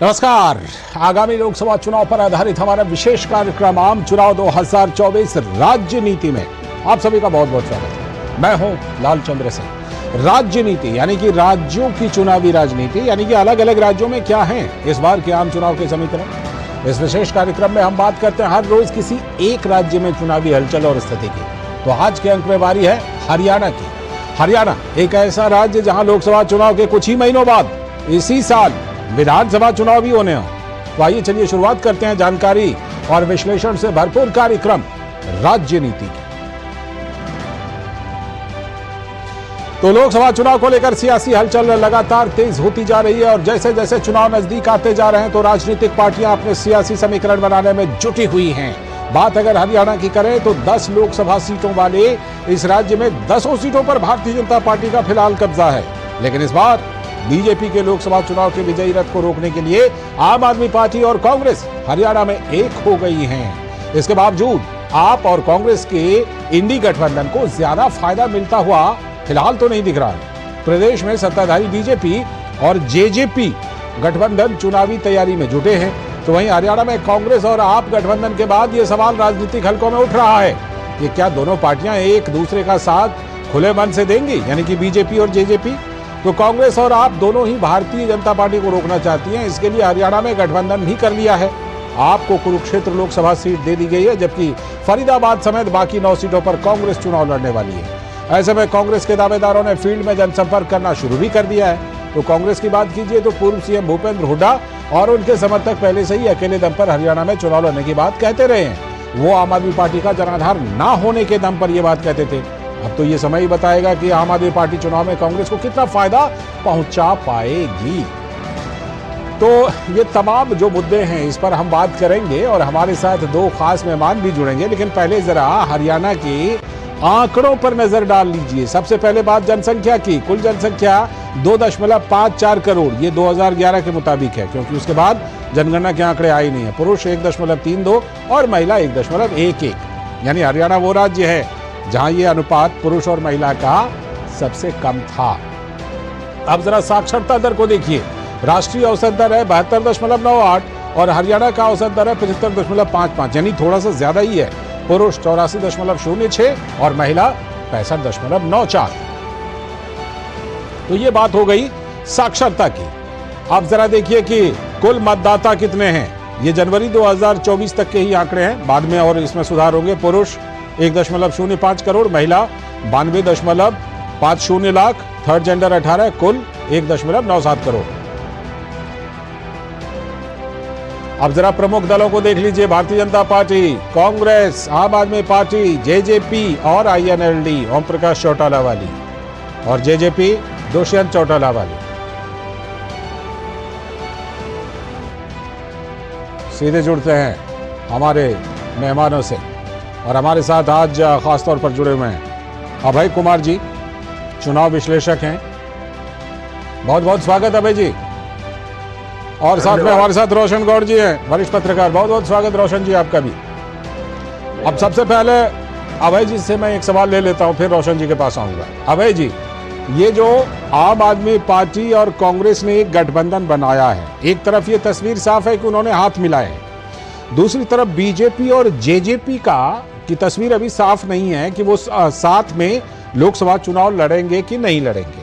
नमस्कार। आगामी लोकसभा चुनाव पर आधारित हमारा विशेष कार्यक्रम आम चुनाव 2024 राज्य नीति में आप सभी का बहुत बहुत स्वागत है। मैं हूं लालचंद्र सिंह। राज्य नीति यानी कि राज्यों की चुनावी राजनीति, यानी कि अलग अलग राज्यों में क्या है इस बार के आम चुनाव के समीकरण। इस विशेष कार्यक्रम में हम बात करते हैं हर रोज किसी एक राज्य में चुनावी हलचल और स्थिति की। तो आज के अंक में बारी है हरियाणा की। हरियाणा एक ऐसा राज्य जहां लोकसभा चुनाव के कुछ ही महीनों बाद इसी साल विधानसभा चुनाव भी होने हैं। तो आइए चलिए शुरुआत करते हैं जानकारी और विश्लेषण से भरपूर कार्यक्रम राज्य नीति की। तो लोकसभा चुनाव को लेकर सियासी हलचल लगातार तेज होती जा रही है और जैसे जैसे चुनाव नजदीक आते जा रहे हैं तो राजनीतिक पार्टियां अपने सियासी समीकरण बनाने में जुटी हुई हैं। बात अगर हरियाणा की करें तो 10 लोकसभा सीटों वाले इस राज्य में 10 सीटों पर भारतीय जनता पार्टी का फिलहाल कब्जा है। लेकिन इस बार बीजेपी के लोकसभा चुनाव के विजयी रथ को रोकने के लिए आम आदमी पार्टी और कांग्रेस हरियाणा में एक हो गई हैं। इसके बावजूद आप और कांग्रेस के इंडी गठबंधन को ज्यादा फायदा मिलता हुआ फिलहाल तो नहीं दिख रहा है। प्रदेश में सत्ताधारी बीजेपी और जेजेपी गठबंधन चुनावी तैयारी में जुटे हैं, तो वहीं हरियाणा में कांग्रेस और आप गठबंधन के बाद यह सवाल राजनीतिक हलकों में उठ रहा है कि क्या दोनों पार्टियां एक दूसरे का साथ खुले मन से देंगी, यानी कि बीजेपी और जेजेपी। तो कांग्रेस और आप दोनों ही भारतीय जनता पार्टी को रोकना चाहती हैं। इसके लिए हरियाणा में गठबंधन भी कर लिया है। आपको कुरुक्षेत्र लोकसभा सीट दे दी गई है, जबकि फरीदाबाद समेत बाकी 9 सीटों पर कांग्रेस चुनाव लड़ने वाली है। ऐसे में कांग्रेस के दावेदारों ने फील्ड में जनसंपर्क करना शुरू भी कर दिया है। तो कांग्रेस की बात कीजिए तो पूर्व सीएम भूपेंद्र हुड्डा और उनके समर्थक पहले से ही अकेले दम पर हरियाणा में चुनाव लड़ने की बात कहते रहे हैं। वो आम आदमी पार्टी का जनाधार ना होने के दम पर यह बात कहते थे। अब तो ये समय ही बताएगा कि आम आदमी पार्टी चुनाव में कांग्रेस को कितना फायदा पहुंचा पाएगी। तो ये तमाम जो मुद्दे हैं इस पर हम बात करेंगे और हमारे साथ 2 खास मेहमान भी जुड़ेंगे। लेकिन पहले जरा हरियाणा के आंकड़ों पर नजर डाल लीजिए। सबसे पहले बात जनसंख्या की। कुल जनसंख्या 2.54 करोड़, ये 2011 के मुताबिक है, क्योंकि उसके बाद जनगणना के आंकड़े आए नहीं है। पुरुष 1.32 और महिला 1.11, यानी हरियाणा वो राज्य है जहां ये अनुपात पुरुष और महिला का सबसे कम था। अब जरा साक्षरता दर को देखिए। राष्ट्रीय औसत दर है 72.98 और हरियाणा का औसत दर है 75.55, यानी थोड़ा सा ज्यादा ही है। पुरुष 84.06 और महिला 65.94। तो ये बात हो गई साक्षरता की। अब जरा देखिए कि कुल मतदाता कितने हैं। ये जनवरी 2024 तक के ही आंकड़े हैं, बाद में और इसमें सुधार होंगे। पुरुष 1.05 करोड़, महिला 92.50 लाख, थर्ड जेंडर 18, कुल 1.97 करोड़। अब जरा प्रमुख दलों को देख लीजिए। भारतीय जनता पार्टी, कांग्रेस, आम आदमी पार्टी, जेजेपी और आईएनएलडी ओम प्रकाश चौटाला वाली, और जेजेपी दुष्यंत चौटाला वाली। सीधे जुड़ते हैं हमारे मेहमानों से और हमारे साथ आज खासतौर पर जुड़े हुए हैं अभय कुमार जी, चुनाव विश्लेषक हैं। बहुत बहुत स्वागत अभय जी। और साथ में हमारे साथ रोशन गौड़ जी हैं, वरिष्ठ पत्रकार। बहुत बहुत स्वागत रोशन जी आपका भी। अब सबसे पहले अभय जी से मैं एक सवाल ले लेता हूं, फिर रोशन जी के पास आऊंगा। अभय जी, ये जो आम आदमी पार्टी और कांग्रेस ने एक गठबंधन बनाया है, एक तरफ ये तस्वीर साफ है कि उन्होंने हाथ मिलाए हैं, दूसरी तरफ बीजेपी और जेजेपी की तस्वीर अभी साफ नहीं है कि वो साथ में लोकसभा चुनाव लड़ेंगे कि नहीं लड़ेंगे।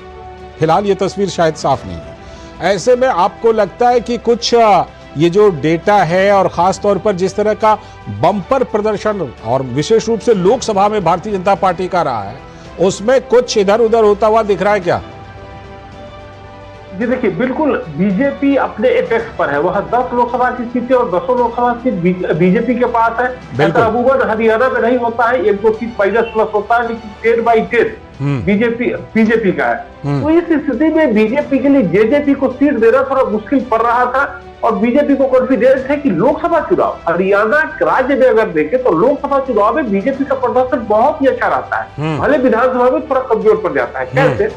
फिलहाल ये तस्वीर शायद साफ नहीं है। ऐसे में आपको लगता है कि कुछ ये जो डेटा है और खास तौर पर जिस तरह का बम्पर प्रदर्शन और विशेष रूप से लोकसभा में भारतीय जनता पार्टी का रहा है, उसमें कुछ इधर उधर होता हुआ दिख रहा है क्या? जी देखिए, बिल्कुल बीजेपी अपने एपेक्स पर है। वह 10 लोकसभा की सीटें और 10 लोकसभा सीट बीजेपी के पास है। ऐसा अबूबन हरियाणा में नहीं होता है, 1-2 सीट -+ होता है, लेकिन 10/10 बीजेपी का है। तो इस स्थिति में बीजेपी के लिए जेजेपी को सीट देना थोड़ा मुश्किल पड़ रहा था और बीजेपी को कॉन्फिडेंस है कि लोकसभा चुनाव हरियाणा राज्य में अगर देखें तो लोकसभा चुनाव में बीजेपी का प्रदर्शन बहुत ही अच्छा रहता है, भले विधानसभा में थोड़ा कमजोर पड़ जाता है। कैसे?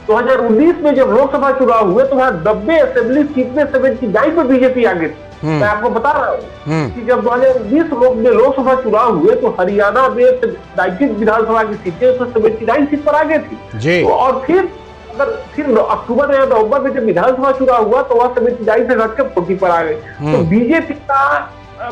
2019 में जब लोकसभा चुनाव हुए तो वहां 90 असेंबली सीट में 79 में बीजेपी आगे थी। मैं आपको बता रहा हूँ कि जब 2020 में लोकसभा चुनाव हुए तो हरियाणा में 19 विधानसभा की सीटें उसमें 79 सीट पर आगे थी। तो और फिर अगर फिर अक्टूबर या नवंबर में जब विधानसभा चुनाव हुआ तो वह समिति जाई से घट के 40 पर आ गई। तो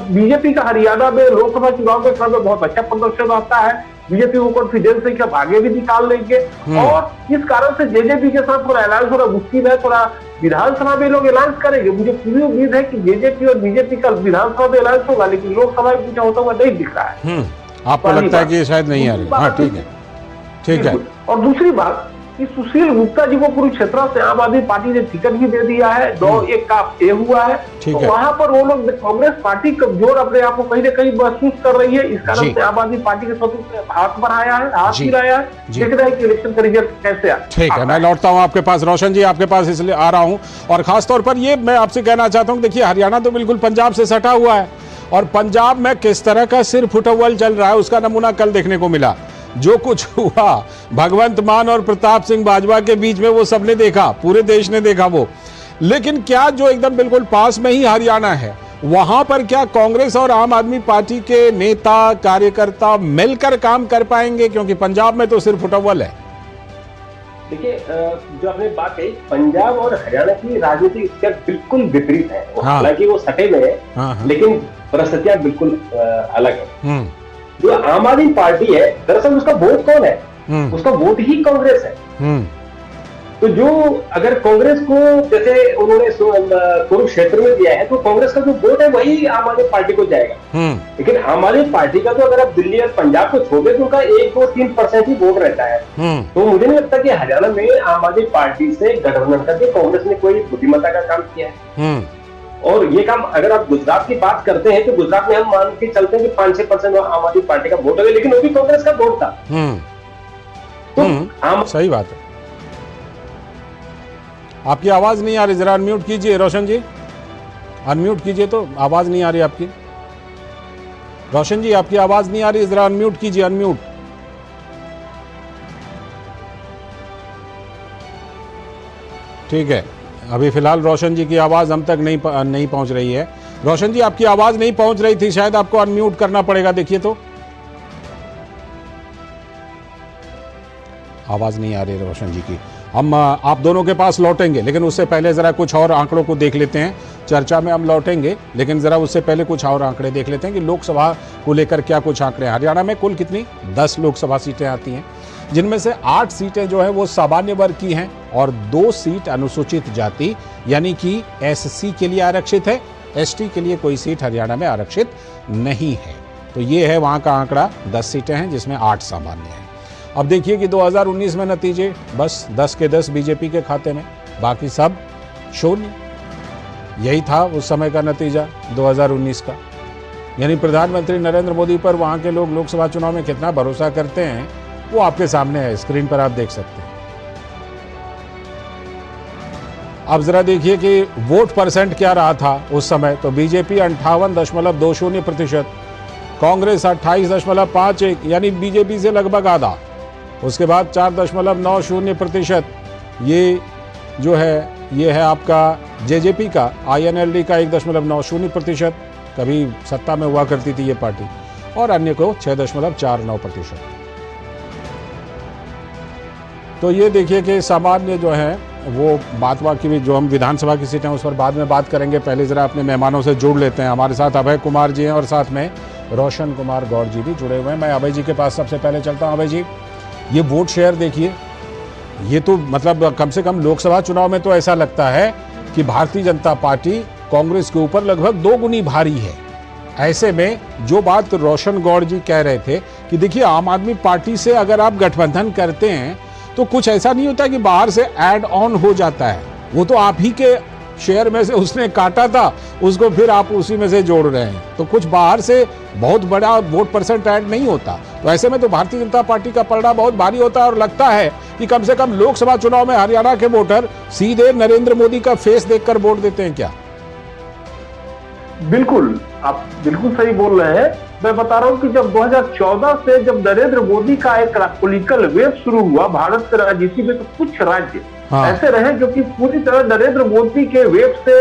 बीजेपी का हरियाणा में लोकसभा चुनाव के क्रम में बहुत अच्छा प्रदर्शन रहता है। बीजेपी को कॉन्फिडेंस है कि अब आगे भी निकाल लेंगे और इस कारण से जेजेपी के साथ थोड़ा अलायंस होना मुश्किल है। थोड़ा विधानसभा में लोग अलायंस करेंगे, मुझे पूरी उम्मीद है कि जेजेपी और बीजेपी का विधानसभा में अलायंस होगा, लेकिन लोकसभा में कुछ होता हुआ नहीं दिख रहा है। आपको लगता है कि शायद नहीं आ रही? हाँ, ठीक है, ठीक है। और दूसरी बात कि सुशील गुप्ता जी को कुरुक्षेत्र से आम आदमी पार्टी ने टिकट भी दे दिया है, 2-1 का ये हुआ है, तो वहां पर वो लोग कांग्रेस पार्टी कमजोर अपने आप को कहीं ना कहीं महसूस कर रही है। इस कारण से आम आदमी पार्टी के स्वतंत्र हाथ बढ़ाया है, हाथ मिलाया है। देख रहे हैं कि इलेक्शन का रिजल्ट कैसे आए। ठीक है, मैं लौटता हूं आपके पास। रोशन जी, आपके पास इसलिए आ रहा हूं और खासतौर पर ये मैं आपसे कहना चाहता हूं, देखिए हरियाणा तो बिल्कुल पंजाब से सटा हुआ है और पंजाब में किस तरह का सिर फुटबॉल चल रहा है उसका नमूना कल देखने को मिला। जो कुछ हुआ भगवंत मान और प्रताप सिंह बाजवा के बीच में वो सबने देखा, पूरे देश ने देखा वो। लेकिन क्या जो एकदम बिल्कुल पास में ही हरियाणा है वहां पर क्या कांग्रेस और आम आदमी पार्टी के नेता कार्यकर्ता मिलकर काम कर पाएंगे? क्योंकि पंजाब में तो सिर्फ फुटबॉल है। देखिए, जो आपने बात कही, पंजाब और हरियाणा की राजनीति इसका बिल्कुल विपरीत है। हालांकि वो सटे में है, लेकिन परिस्थितियां बिल्कुल अलग है। जो आम आदमी पार्टी है, दरअसल उसका वोट कौन है? उसका वोट ही कांग्रेस है। तो जो अगर कांग्रेस को जैसे उन्होंने कुरुक्षेत्र में दिया है, तो कांग्रेस का जो वोट है वही आम आदमी पार्टी को जाएगा। लेकिन आम आदमी पार्टी का तो अगर आप दिल्ली और पंजाब को छोड़ दे तो उनका 1-2-3% ही वोट रहता है। तो मुझे नहीं लगता कि हरियाणा में आम आदमी पार्टी से गठबंधन करके कांग्रेस ने कोई बुद्धिमत्ता का काम किया है। और ये काम अगर आप गुजरात की बात करते हैं तो गुजरात में हम मान के चलते हैं कि 5-6% आम आदमी पार्टी का वोट है, लेकिन वो भी कांग्रेस का वोट था। तो सही बात है। आपकी आवाज नहीं आ रही, जरा अनम्यूट कीजिए रोशन जी, अनम्यूट कीजिए। तो आवाज नहीं आ रही आपकी। रोशन जी, आपकी आवाज नहीं आ रही, जरा अनम्यूट कीजिए, अनम्यूट। ठीक है, अभी फिलहाल रोशन जी की आवाज हम तक नहीं पहुंच रही है। रोशन जी, आपकी आवाज नहीं पहुंच रही थी, शायद आपको अनम्यूट करना पड़ेगा। देखिए तो आवाज नहीं आ रही रोशन जी की। हम आप दोनों के पास लौटेंगे, लेकिन उससे पहले जरा कुछ और आंकड़ों को देख लेते हैं। चर्चा में हम लौटेंगे, लेकिन जरा उससे पहले कुछ और आंकड़े देख लेते हैं कि लोकसभा को लेकर क्या कुछ आंकड़े। हरियाणा में कुल कितनी 10 लोकसभा सीटें आती हैं, जिनमें से 8 सीटें जो है वो सामान्य वर्ग की हैं और 2 सीट अनुसूचित जाति यानी कि एससी के लिए आरक्षित है। एसटी के लिए कोई सीट हरियाणा में आरक्षित नहीं है। तो ये है वहां का आंकड़ा, 10 सीटें हैं जिसमें 8 सामान्य हैं। अब देखिए कि 2019 में नतीजे बस 10 के 10 बीजेपी के खाते में, बाकी सब शून्य। यही था उस समय का नतीजा 2019 का। यानी प्रधानमंत्री नरेंद्र मोदी पर वहां के लोग लोकसभा चुनाव में कितना भरोसा करते हैं वो आपके सामने है, स्क्रीन पर आप देख सकते हैं। अब जरा देखिए कि वोट परसेंट क्या रहा था उस समय। तो बीजेपी 58.20%, कांग्रेस 28.51, यानी बीजेपी से लगभग आधा। उसके बाद 4.90% ये जो है ये है आपका जेजेपी का, आईएनएलडी का 1.90%, कभी सत्ता में हुआ करती थी ये पार्टी, और अन्य को 6.49%। तो ये देखिए कि सामान्य जो है वो बात की भी, जो हम विधानसभा की सीटें उस पर बाद में बात करेंगे। पहले जरा अपने मेहमानों से जोड़ लेते हैं। हमारे साथ अभय कुमार जी हैं और साथ में रोशन कुमार गौड़ जी भी जुड़े हुए हैं। मैं अभय जी के पास सबसे पहले चलता हूं। अभय जी, ये वोट शेयर देखिए, ये तो मतलब कम से कम लोकसभा चुनाव में तो ऐसा लगता है कि भारतीय जनता पार्टी कांग्रेस के ऊपर लगभग 2 गुनी भारी है। ऐसे में जो बात रोशन गौड़ जी कह रहे थे कि देखिए आम आदमी पार्टी से अगर आप गठबंधन करते हैं तो कुछ ऐसा नहीं होता कि बाहर से ऐड ऑन हो जाता है, वो तो आप ही के शेयर में से उसने काटा था, उसको फिर आप उसी में से जोड़ रहे हैं। तो कुछ बाहर से बहुत बड़ा वोट परसेंट ऐड नहीं होता। तो ऐसे में तो भारतीय जनता पार्टी का पलड़ा बहुत भारी होता है और लगता है कि कम से कम लोकसभा चुनाव में हरियाणा के वोटर सीधे नरेंद्र मोदी का फेस देखकर वोट देते हैं क्या? बिल्कुल, आप बिल्कुल सही बोल रहे हैं। मैं बता रहा हूं कि जब 2014 से जब नरेंद्र मोदी का एक पॉलिटिकल वेव शुरू हुआ भारत के राजनीति में, तो कुछ राज्य ऐसे रहे जो कि पूरी तरह नरेंद्र मोदी के वेव से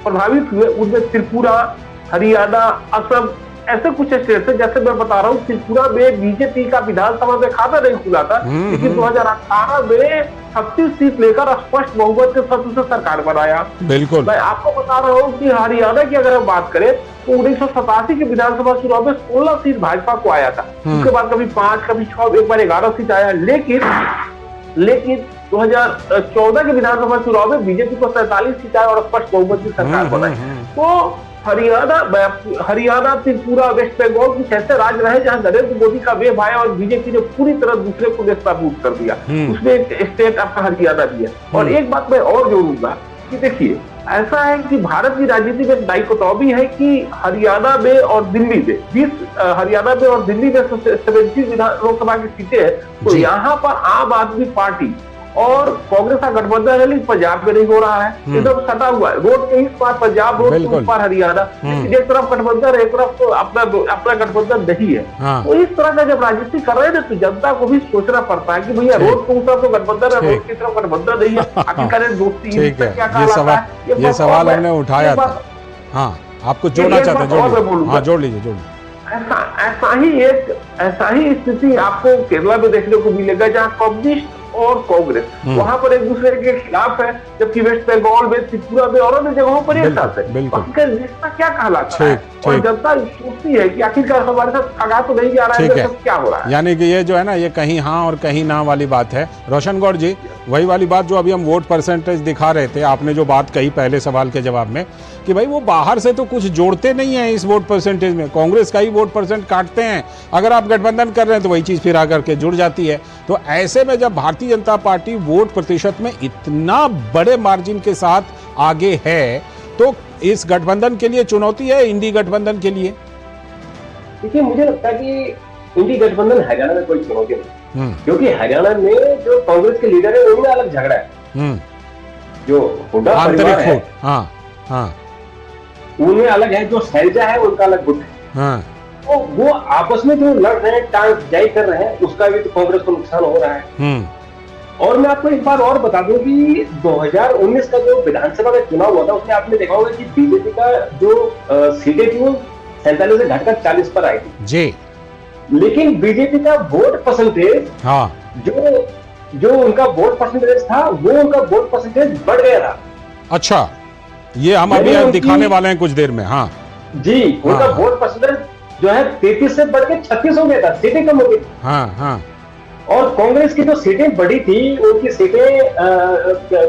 प्रभावित हुए। उनमें त्रिपुरा, हरियाणा, असम, ऐसे कुछ स्टेट थे। जैसे मैं बता रहा हूँ, त्रिपुरा में बीजेपी का विधानसभा में खाता नहीं खुला था, लेकिन 2018 में 36 सीट लेकर स्पष्ट बहुमत के साथ उसे सरकार बनाया। बिल्कुल, मैं आपको बता रहा हूँ कि हरियाणा की अगर हम बात करें तो 1987 के विधानसभा चुनाव में 16 सीट भाजपा को आया था। उसके बाद कभी 5, कभी 6, एक बार 11 सीट आया। लेकिन 2014 के विधानसभा चुनाव में बीजेपी को 47 सीट आया और स्पष्ट बहुमत की सरकार बनाई। तो हरियाणा, त्रिपुरा, वेस्ट बंगाल कुछ ऐसे राज्य रहे जहां नरेंद्र मोदी का वेव आया और बीजेपी ने पूरी तरह दूसरे को नेस्तनाबूद कर दिया। उसमें एक स्टेट आपका हरियाणा भी है। और एक बात मैं और जोड़ूंगा कि देखिए, ऐसा है कि भारत की राजनीति में डाइकोटॉमी है कि हरियाणा में और दिल्ली में 20 हरियाणा में और दिल्ली में 70 लोकसभा की सीटें हैं। तो यहाँ पर आम आदमी पार्टी और कांग्रेस का गठबंधन है, लेकिन पंजाब में नहीं हो रहा है, एकदम सटा हुआ है। रोड के इस पार पंजाब, रोड के उस पार हरियाणा, एक तरफ गठबंधन है, एक तरफ तो अपना गठबंधन नहीं है। तो इस तरह का जब राजनीति कर रहे हैं तो जनता को भी सोचना पड़ता है कि भैया रोड के तरफ तो गठबंधन है, रोड की तरफ गठबंधन नहीं है, आखिरकार दोस्ती क्या कहलाता है। ये सवाल हमने उठाया था। हाँ, आपको जोड़ना चाहते हैं, जोड़ लीजिए। ऐसा ही स्थिति आपको केरला में देखने को मिलेगा, जहाँ कम्युनिस्ट और कांग्रेस वहां पर एक दूसरे के खिलाफ है, जबकि वेस्ट बंगाल में, त्रिपुरा में और अन्य जगहों पर एक साथ है। आखिरकार रिश्ता क्या कहलाता है और जनता सोचती है कि आखिरकार हमारे साथ ठगा तो नहीं जा रहा है, सब क्या हो रहा है। यानी कि ये जो है ना, ये कहीं हाँ और कहीं ना वाली बात है। रोशन गौड़ जी, वही वाली बात जो अभी हम वोट परसेंटेज दिखा रहे थे, आपने जो बात कही पहले सवाल के जवाब में कि भाई वो बाहर से तो कुछ जोड़ते नहीं है इस वोट परसेंटेज में, कांग्रेस का ही वोट परसेंट काटते हैं। अगर आप गठबंधन कर रहे हैं तो वही चीज फिर आकर के जुड़ जाती है। तो ऐसे में जब भारतीय जनता पार्टी वोट प्रतिशत में इतना बड़े मार्जिन के साथ आगे है, तो इस गठबंधन के लिए चुनौती है, इंडी गठबंधन के लिए। देखिए, मुझे लगता है कि इंडी गठबंधन हरियाणा में कोई चुनौती नहीं, क्योंकि हरियाणा में जो कांग्रेस के लीडर है उनमें अलग झगड़ा है। जो हुड्डा परिवार है, हाँ, उनमें अलग है, जो शैलजा है उनका अलग गुट है। तो वो आपस में जो लड़ रहे हैं, टांग जाई कर रहे हैं, उसका भी तो कांग्रेस को नुकसान हो रहा है। और मैं आपको एक बार और बता दूं कि 2019 का जो विधानसभा का चुनाव हुआ था, उसमें आपने देखा होगा कि बीजेपी का जो सीटें थी वो 47 से घटकर 40 पर आई थी जी। लेकिन बीजेपी का वोट परसेंटेज, जो उनका वोट परसेंटेज था, वो उनका वोट परसेंटेज बढ़ गया था। अच्छा, ये हम अभी दिखाने वाले हैं कुछ देर में। हाँ जी, उनका वोट परसेंटेज जो है 33 से बढ़ के 36 हो गया था, सीटें कम हो गई। हाँ। और कांग्रेस की जो सीटें बढ़ी थी, उनकी सीटें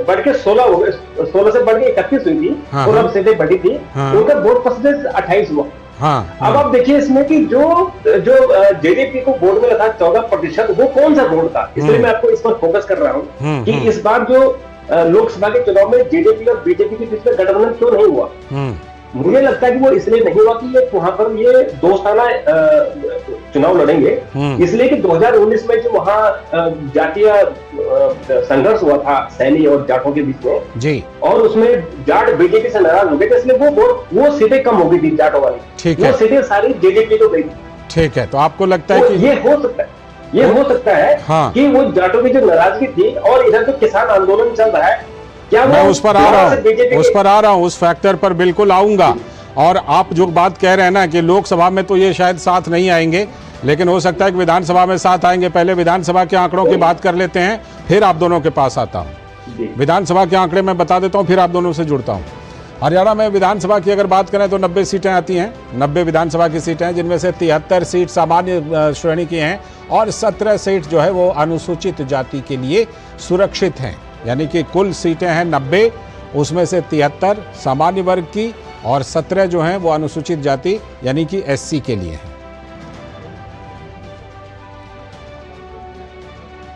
बढ़ के 16 हो गए, 16 से बढ़ के 31 हुई थी। 16 सीटें बढ़ी थी, उनका वोट परसेंटेज 28 हुआ। अब आप देखिए इसमें कि जो जेडीपी को वोट मिला था 14%, वो कौन सा वोट था। इसलिए मैं आपको इस पर फोकस कर रहा हूँ कि इस बार जो लोकसभा के चुनाव में जेडीपी और बीजेपी के बीच में गठबंधन क्यों नहीं हुआ। मुझे लगता है कि वो इसलिए नहीं हुआ कि वहां पर ये दोस्ताना चुनाव लड़ेंगे, इसलिए कि 2019 में जो वहाँ जातीय संघर्ष हुआ था सैनी और जाटों के बीच में जी, और उसमें जाट बीजेपी से नाराज हो गए, इसलिए वो सीटें कम हो गई थी जाटों वाली। ठीक है, वो सीटें सारी जेजेपी को गई। ठीक है, तो आपको लगता है कि ये हो सकता है कि वो जाटों की जो नाराजगी थी, और इधर जो किसान आंदोलन चल रहा है, क्या मैं उस पर आ रहा हूँ, उस फैक्टर पर बिल्कुल आऊंगा। और आप जो बात कह रहे हैं ना कि लोकसभा में तो ये शायद साथ नहीं आएंगे, लेकिन हो सकता है कि विधानसभा में साथ आएंगे। पहले विधानसभा के आंकड़ों की बात कर लेते हैं, फिर आप दोनों के पास आता हूँ। विधानसभा के आंकड़े मैं बता देता हूँ, फिर आप दोनों से जुड़ता हूँ। हरियाणा में विधानसभा की अगर बात करें तो 90 सीटें आती हैं, 90 विधानसभा की सीटें हैं, जिनमें से 73 सीट सामान्य श्रेणी की हैं और 17 सीट जो है वो अनुसूचित जाति के लिए सुरक्षित हैं। यानी कि कुल सीटें हैं 90, उसमें से 73 सामान्य वर्ग की और 17 जो हैं वो अनुसूचित जाति यानी कि एससी के लिए हैं।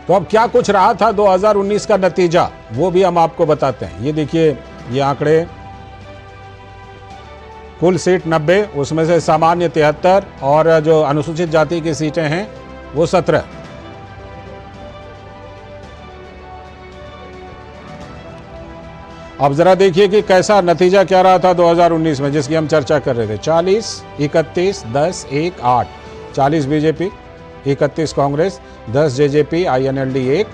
तो अब क्या कुछ रहा था 2019 का नतीजा, वो भी हम आपको बताते हैं। ये देखिए, ये आंकड़े, कुल सीट 90, उसमें से सामान्य 73 और जो अनुसूचित जाति की सीटें हैं वो 17। अब जरा देखिए कि कैसा नतीजा क्या रहा था 2019 में, जिसकी हम चर्चा कर रहे थे। 40, 31, 10, 1, 8, 40 बीजेपी, 31 कांग्रेस, 10 जेजेपी, आईएनएलडी 1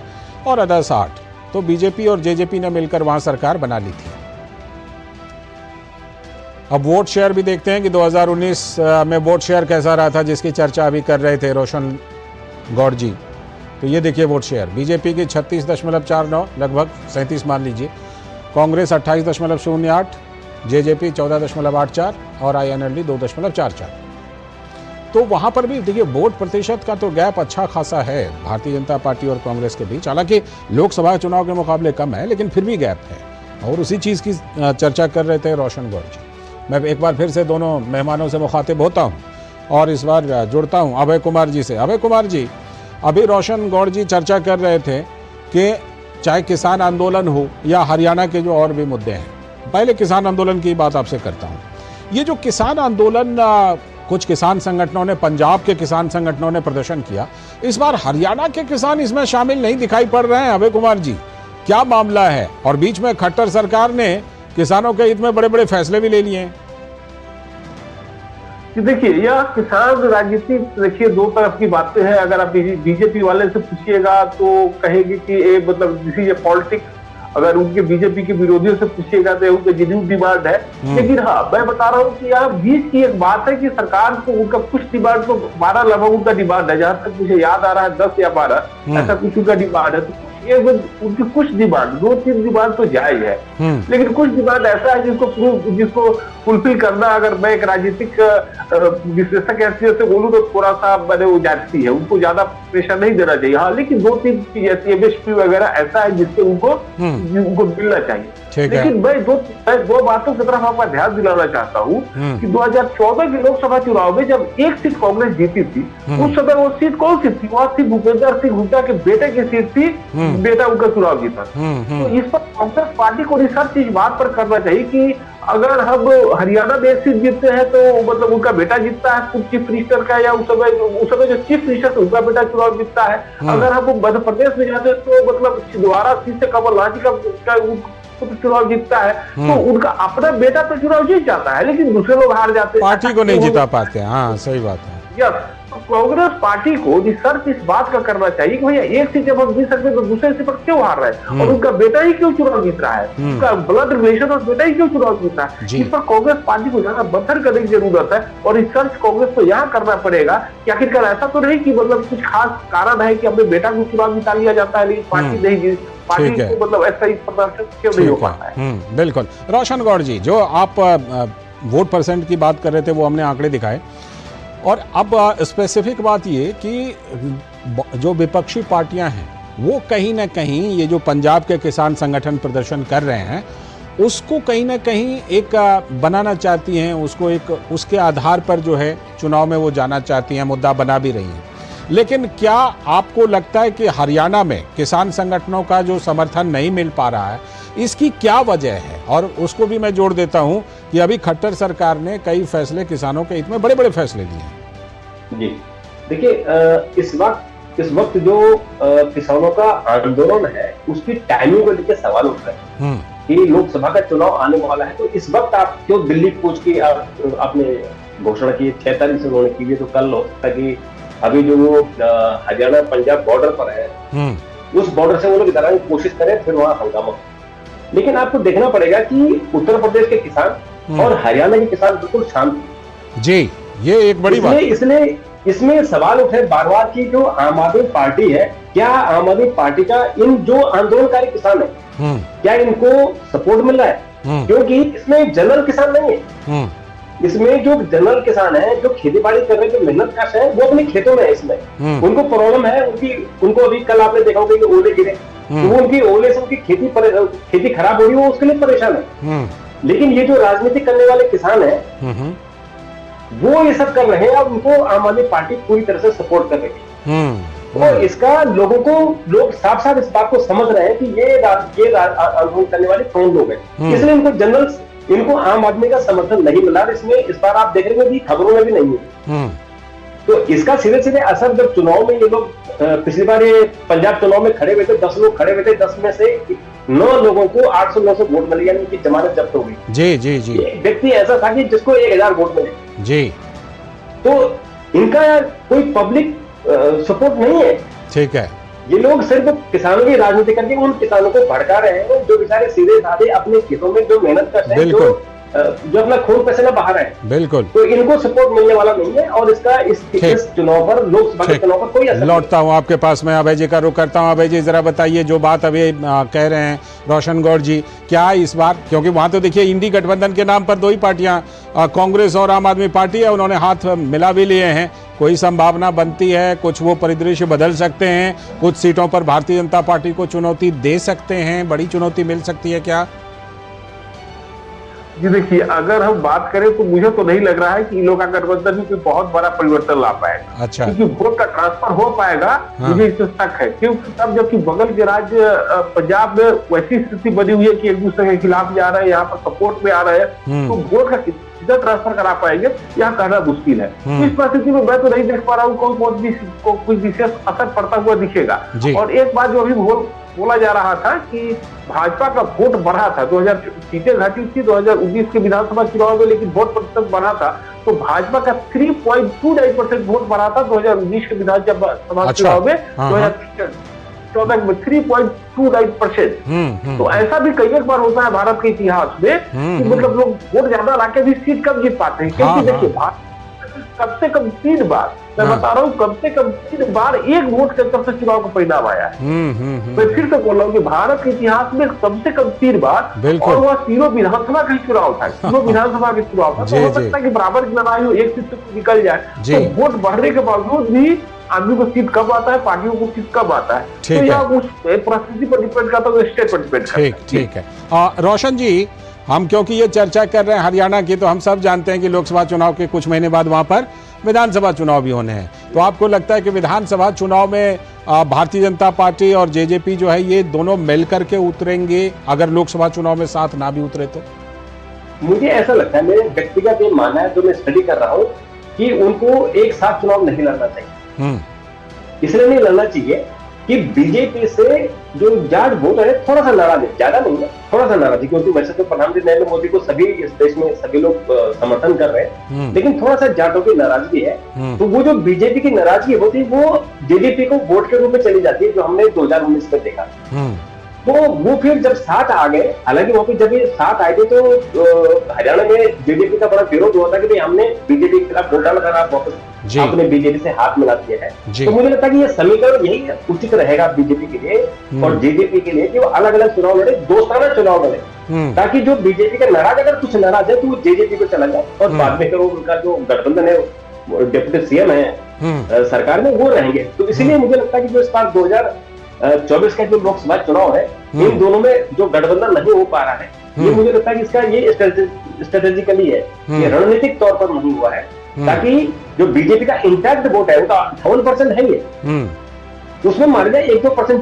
और अदर्स 8। तो बीजेपी और जेजेपी ने मिलकर वहां सरकार बना ली थी। अब वोट शेयर भी देखते हैं कि 2019 में वोट शेयर कैसा रहा था, जिसकी चर्चा अभी कर रहे थे रोशन गौड़ जी। तो ये देखिए वोट शेयर, बीजेपी की 36.49, लगभग 37 मान लीजिए, कांग्रेस 28.08, जेजेपी 14.84 और आईएनएलडी 2.44। तो वहां पर भी देखिए वोट प्रतिशत का तो गैप अच्छा खासा है भारतीय जनता पार्टी और कांग्रेस के बीच। हालांकि लोकसभा चुनाव के मुकाबले कम है, लेकिन फिर भी गैप है। और उसी चीज़ की चर्चा कर रहे थे रोशन गौड़ जी। मैं एक बार फिर से दोनों मेहमानों से मुखातिब होता हूं और इस बार जुड़ता हूं अभय कुमार जी से। अभय कुमार जी, अभी रोशन गौड़ जी चर्चा कर रहे थे कि चाहे किसान आंदोलन हो या हरियाणा के जो और भी मुद्दे हैं, पहले किसान आंदोलन की बात आपसे करता हूँ। ये जो किसान आंदोलन कुछ किसान संगठनों ने, पंजाब के किसान संगठनों ने प्रदर्शन किया, इस बार हरियाणा के किसान इसमें शामिल नहीं दिखाई पड़ रहे हैं। अभय कुमार जी, क्या मामला है? और बीच में खट्टर सरकार ने किसानों के हित में बड़े बड़े फैसले भी ले लिए हैं। देखिए, यह किसान राजनीति, देखिए दो तरफ की बातें हैं। अगर आप बीजेपी वाले से पूछिएगा तो कहेंगे कि ये मतलब दिस इज ए पॉलिटिक्स। अगर उनके बीजेपी के विरोधियों से पूछिएगा तो उनका जेन्युइन डिमांड है। लेकिन हाँ, मैं बता रहा हूँ कि यहाँ बीच की एक बात है कि सरकार को उनका कुछ डिमांड तो 12 लगभग उनका डिमांड है, जहां तक मुझे याद आ रहा है 10 या 12 ऐसा कुछ उनका डिमांड है। तो ये उनकी कुछ डिमांड, 2-3 डिमांड तो जायज है, लेकिन कुछ डिमांड ऐसा है जिसको फुलफिल करना, अगर मैं एक राजनीतिक विश्लेषक हैसियत से बोलूं तो थोड़ा सा मैंने वो जाती है, उनको ज्यादा प्रेशर नहीं देना चाहिए। हाँ, लेकिन 2-3 चीज ऐसी एमएसपी वगैरह ऐसा है जिससे उनको मिलना चाहिए। लेकिन मैं दो बातों की तरफ आपका ध्यान दिलाना चाहता हूँ कि 2014 के लोकसभा चुनाव में जब एक सीट कांग्रेस जीती थी, उस समय वो सीट कौन सी थी? वहां थी भूपेंद्र सिंह हुड्डा के बेटे की सीट थी, बेटा उनका चुनाव जीता। तो इस पर कांग्रेस पार्टी को रिसर्च इस बात पर करना चाहिए कि अगर हम हरियाणा में एक सीट जीतते हैं तो मतलब उनका बेटा जीतता है चीफ मिनिस्टर का, या उस समय जो चीफ मिनिस्टर था उनका बेटा चुनाव जीतता है। अगर हम मध्य प्रदेश में जाते हैं तो मतलब छिंदवाड़ा सीट से कमलनाथ जी का चुनाव जीतता है, तो उनका अपना बेटा तो चुनाव जीत जाता है, लेकिन दूसरे लोग हार जाते हैं, पार्टी को नहीं जिता पाते। हाँ, सही बात है। यस, तो कांग्रेस पार्टी को रिसर्च इस बात का करना चाहिए कि भैया एक सीट जब हम जीत सकते तो दूसरे सीट पर क्यों हार रहे हैं, और उनका बेटा ही क्यों चुनाव जीत रहा है, उनका ब्लड रिलेशन और बेटा ही क्यों चुनाव जीत रहा है। इस पर कांग्रेस पार्टी को ज्यादा मंथन करने की जरूरत है, और रिसर्च कांग्रेस को यहाँ करना पड़ेगा कि आखिरकार ऐसा तो नहीं कि मतलब कुछ खास कारण है कि अपने बेटा को चुनाव जिता लिया जाता है लेकिन पार्टी नहीं जीत, पार्टी को मतलब ऐसा ही प्रदर्शन क्यों नहीं हो पाता है। बिल्कुल। रोशन गौड़ जी, जो आप वोट परसेंट की बात कर रहे थे वो हमने आंकड़े दिखाए, और अब स्पेसिफिक बात ये कि जो विपक्षी पार्टियां हैं वो कहीं ना कहीं ये जो पंजाब के किसान संगठन प्रदर्शन कर रहे हैं उसको कहीं ना कहीं एक बनाना चाहती हैं, उसको एक उसके आधार पर जो है चुनाव में वो जाना चाहती हैं, मुद्दा बना भी रही हैं। लेकिन क्या आपको लगता है कि हरियाणा में किसान संगठनों का जो समर्थन नहीं मिल पा रहा है, इसकी क्या वजह है? और उसको भी मैं जोड़ देता हूं कि अभी खट्टर सरकार ने कई फैसले किसानों के हित में बड़े बड़े फैसले लिए हैं। जी देखिए, इस वक्त जो किसानों का आंदोलन है उसकी टाइमिंग को लेकर सवाल उठ रहे हैं कि लोकसभा का चुनाव आने वाला है, तो इस वक्त आप क्यों दिल्ली पहुंच के आपने घोषणा की 6 तारीख से उन्होंने की, तो कल हो सकता कि अभी जो वो हरियाणा पंजाब बॉर्डर पर है उस बॉर्डर से वो लोग इधर की कोशिश करें, फिर वहां हंगामा। लेकिन आपको देखना पड़ेगा कि उत्तर प्रदेश के किसान और हरियाणा के किसान बिल्कुल शांत जी, ये एक बड़ी बात। इसलिए इसमें सवाल उठे बार बार की जो आम आदमी पार्टी है, क्या आम आदमी पार्टी का इन जो आंदोलनकारी किसान है क्या इनको सपोर्ट मिल रहा है? क्योंकि इसमें जनरल किसान नहीं है, इसमें जो जनरल किसान है, जो खेती बाड़ी कर रहे हैं, जो मेहनत कश है, वो अपने खेतों में है। इसमें उनको प्रॉब्लम है, उनको अभी कल आपने देखा होगा कि ओले गिरे, तो वो उनकी ओले से उनकी खेती खराब हो रही है, वो उसके लिए परेशान है। लेकिन ये जो राजनीति करने वाले किसान है वो ये सब कर रहे हैं, और उनको आम आदमी पार्टी पूरी तरह से सपोर्ट कर रही है। और इसका लोग साफ साफ इस बात को समझ रहे हैं कि ये आंदोलन करने वाले कौन लोग हैं, इसलिए इनको आम आदमी का समर्थन नहीं मिला। इसमें इस बार आप देख रहे हैं कि खबरों में भी नहीं है। तो इसका सीधे सीधे असर जब चुनाव में ये लोग पिछली बार ये पंजाब चुनाव में खड़े हुए थे, 10 लोग खड़े हुए थे, 10 में से 9 लोगों को 809 से वोट मिले, यानी कि जमानत जब्त हो गई। जी जी जी। एक व्यक्ति ऐसा था कि जिसको 1000 वोट मिले जी। तो इनका कोई पब्लिक सपोर्ट नहीं है। ठीक है, ये लोग सिर्फ किसानों की राजनीति करके उन किसानों को भड़का रहे हैं जो बेचारे सीधे साधे अपने खेतों में जो मेहनत करते हैं, जो जो अपना खून पसीना बाहर है, बिल्कुल, तो इनको सपोर्ट मिलने वाला नहीं है और इसका इस चुनाव पर, लोकसभा के चुनाव पर कोई असर। लौटता हूँ आपके पास, मैं अभय जी का रुख करता हूँ। अभय जी जरा बताइए, जो बात अभी कह रहे हैं रोशन गौड़ जी, क्या इस बार, क्योंकि वहां तो देखिए इंडी गठबंधन के नाम पर दो ही पार्टियां, कांग्रेस और आम आदमी पार्टी है, उन्होंने हाथ मिला भी लिए हैं, कोई संभावना बनती है, कुछ वो परिदृश्य बदल सकते हैं, कुछ सीटों पर भारतीय जनता पार्टी को चुनौती दे सकते हैं, बड़ी चुनौती मिल सकती है क्या? जी देखिए, अगर हम बात करें तो मुझे तो नहीं लग रहा है कि इन लोगों का गठबंधन में कोई बहुत बड़ा परिवर्तन ला पाएगा। अच्छा, क्योंकि वोट का ट्रांसफर हो पाएगा, हाँ। मुझे इससे शक है, क्योंकि तब जबकि बगल के राज्य पंजाब में वैसी स्थिति बनी हुई है कि एक दूसरे के खिलाफ जा रहे हैं, यहाँ पर सपोर्ट में आ रहे हैं, तो वोट का कितना ट्रांसफर करा पाएंगे यह कहना मुश्किल है। तो इस परिस्थिति में मैं तो नहीं देख पा रहा हूँ कोई विशेष असर पड़ता हुआ दिखेगा। और एक बात जो अभी बोला जा रहा था कि भाजपा का वोट बढ़ा था, 2000 सीटें घटी थी 2019 के विधानसभा चुनाव में, लेकिन वोट प्रतिशत बढ़ा था, तो भाजपा का 3.29% वोट बढ़ा था 2019 के विधानसभा चुनाव में, 2014 में 3.29%। तो ऐसा भी कई बार होता है भारत के इतिहास में कि मतलब लोग वोट ज्यादा लाके भी सीट कम जीत पाते हैं। क्योंकि देखिए, भारत कम से कम 3 बार, मैं बता रहा हूँ, कम से कम 3 बार एक वोट के अंतर से चुनाव का परिणाम आया है। मैं फिर से बोल रहा हूँ कि भारत के इतिहास में कम से कम 3 बार, और वह तीनों विधानसभा का चुनाव था, तीनों विधानसभा के चुनाव था। तो हो सकता है कि बराबर की लड़ाई हो, एक सीट से निकल जाए, तो वोट बढ़ने के बावजूद भी आदमी को सीट कम आता है, पार्टियों को सीट कम आता है। तो यह उस परिस्थिति पर डिपेंड करता है, स्टेट पर डिपेंड करता है। ठीक है। रोशन जी, हम क्योंकि ये चर्चा कर रहे हैं हरियाणा की, तो हम सब जानते हैं कि लोकसभा चुनाव के कुछ महीने बाद वहां पर विधानसभा चुनाव भी होने हैं। तो आपको लगता है कि विधानसभा चुनाव में भारतीय जनता पार्टी और जेजेपी जो है, ये दोनों मिलकर के उतरेंगे, अगर लोकसभा चुनाव में साथ ना भी उतरे तो? मुझे ऐसा लगता है, मेरे व्यक्तिगत ये मानना है, जो मैं स्टडी कर रहा हूँ, कि उनको एक साथ चुनाव नहीं लड़ना चाहिए। इसलिए नहीं लड़ना चाहिए कि बीजेपी से जो जाट वोटर है थोड़ा सा नाराज है, ज्यादा नहीं है, थोड़ा सा नाराज है, क्योंकि वैसे तो प्रधानमंत्री नरेंद्र मोदी को सभी इस देश में सभी लोग समर्थन कर रहे हैं, लेकिन थोड़ा सा जाटों की नाराजगी है। तो वो जो बीजेपी की नाराजगी होती है, वो जेजेपी को वोट के रूप में चली जाती है, जो हमने 2019 में देखा। तो वो फिर जब साथ आ गए, हालांकि वहाँ पे जब ये साथ आए थे तो हरियाणा में जेजेपी का बड़ा विरोध हुआ था कि भाई हमने बीजेपी के खिलाफ वोट डाला, आप वापस आपने बीजेपी से हाथ मिला दिया है। तो मुझे लगता है कि ये समीकरण यही उचित रहेगा बीजेपी के लिए और जेजेपी के लिए कि वो अलग अलग चुनाव लड़े, दोस्ताना चुनाव लड़े, ताकि जो बीजेपी का नाराज, अगर कुछ नाराज है तो वो जेजेपी को चला जाए, और बाद में उनका जो गठबंधन है, डिप्टी सीएम है सरकार में, वो रहेंगे। तो इसीलिए मुझे लगता है कि जो इस बार 2024 का जो लोकसभा चुनाव है, इन दोनों में जो गठबंधन नहीं हो पा रहा है, ये मुझे लगता है कि इसका ये स्ट्रेटेजिकली है, ये रणनीतिक तौर पर नहीं हुआ है, ताकि जो बीजेपी का इंटैक्ट वोट है, उनका 58% है ये, उसमें मान लिया 1-2%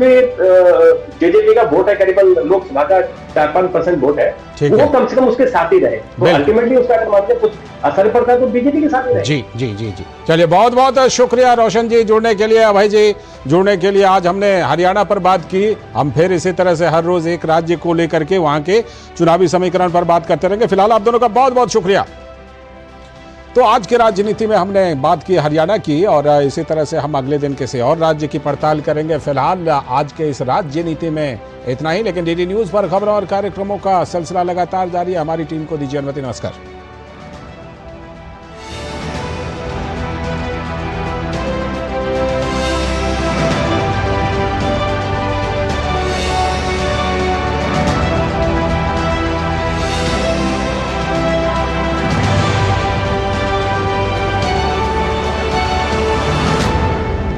जेजेपी का वोट है, करीबन लोकसभा का 4-5% वोट है, वो कम से कम उसके साथ ही रहे। तो अल्टीमेटली उसका अगर मान लिया कुछ असर पड़ता है तो बीजेपी के साथ ही रहे। जी। चलिए, बहुत बहुत शुक्रिया रोशन जी जुड़ने के लिए, अभय जी जुड़ने के लिए। आज हमने हरियाणा पर बात की, हम फिर इसी तरह से हर रोज एक राज्य को लेकर के वहां के चुनावी समीकरण पर बात करते रहेंगे। फिलहाल आप दोनों का बहुत बहुत शुक्रिया। तो आज की राजनीति में हमने बात की हरियाणा की, और इसी तरह से हम अगले दिन किसी और राज्य की पड़ताल करेंगे। फिलहाल आज के इस राजनीति में इतना ही, लेकिन डीडी न्यूज पर खबरों और कार्यक्रमों का सिलसिला लगातार जारी है। हमारी टीम को दीजिए अनुमति। नमस्कार।